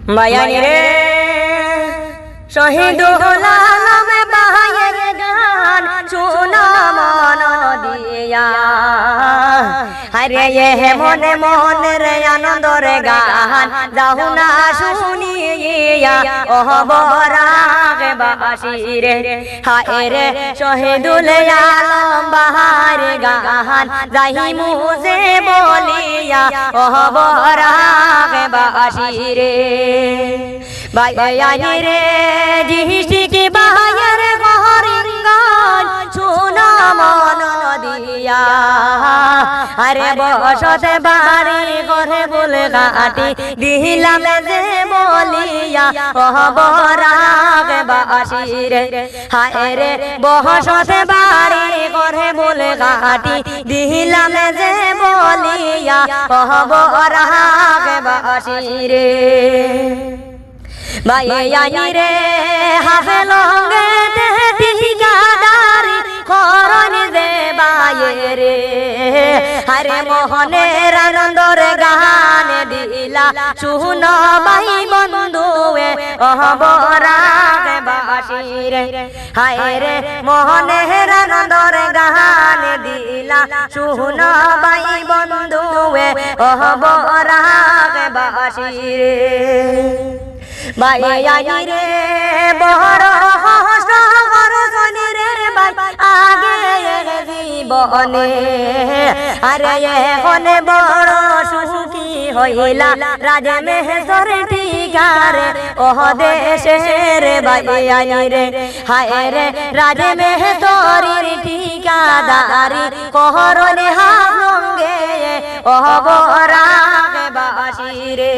মায়ানি রে শহীদুল আলম বাহায়ের গান শোনা মন দিয়া আরে এ মনে মনে রে আনন্দর গান যাও না শুনিয়া অহবরাগ বাসি রে হায় রে শহীদুল আলম বাহার গান যাই মুজে বলিয়া অহবরাগ বাসি রে বায়ানি রে জিহিসিকি বাহায়ের গহরির গান শোনা মন দিয়া আরে বসতে বাড়ি ঘরে বলে গাটি দিলাম যে বলিয়া অহবরাগ বাসি রে হায় রে বসতে বাড়ি ঘরে বলে গাটি দিলাম যে বলিয়া অহবরাগ বাসি রে মায়ানি রে হাফেলঙ্গে ঠিকাদারি করন দে বায়ে রে আরে মোহনের আনন্দর গান দিলা শুন বাই বন্ধুয়ে অহবরাগ বাসি রে হায় রে মোহনের আনন্দর গান দিলা শুন বাই বন্ধুয়ে অহবরাগ বাসি রে মায়ানি রে বড় হস্ত করজনি রে ভাই আগে জীবনে আরে এখন বড় সুখী হইলা রাজে মেহেশ্বর ঠিকারে ওহ দেশের মায়ানি রে হায় রে রাজে মেহেশ্বরের ঠিকাদারি কহরনে হাঙ্গে অহবরাগ বাসি রে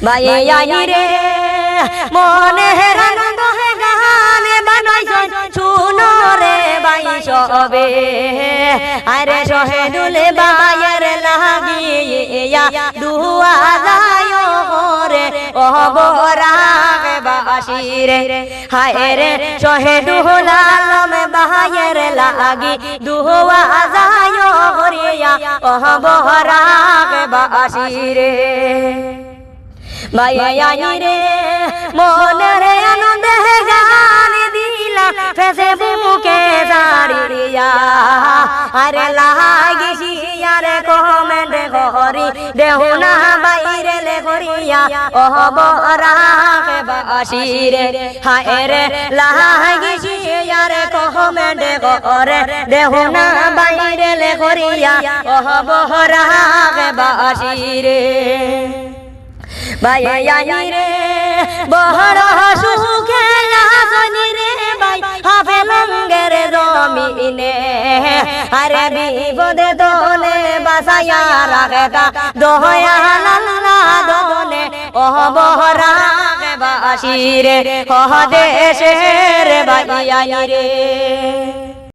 মায়ানি রে মনে আনন্দ গানে বানাইছ শুনো রে বাই সবে আরে শহীদুল বায়ের লাগিয়া দুয়া যায় রে অহবরাগ বাসি রে হায় রে শহীদুল আলম বায়ের লাগি দুয়া যায় রিয়া অহবরাগ বাসি রে মায়ানি রে মনের আনন্দে গান দিলা ফেসবুকে দাঁড়িয়া আরে লাগিছি আরে কমেন্ট করি দেহু না বাইরে লে করিয়া অহবরাগ বাসি রে হায় রে লাগিছি আরে কমেন্ট করে দেহু না বাইরে লে করিয়া অহবরাগ বাসি রে মায়ানি রে বড় সুখে আসনি রে ভাই হাফেলঙ্গের জমিনে আরে বিপদে দোনে বাসায়া রাখতা দয়াল আল্লাহ দোনে অহবরাগ বাসি রে ওহ দেশের মায়ানি রে।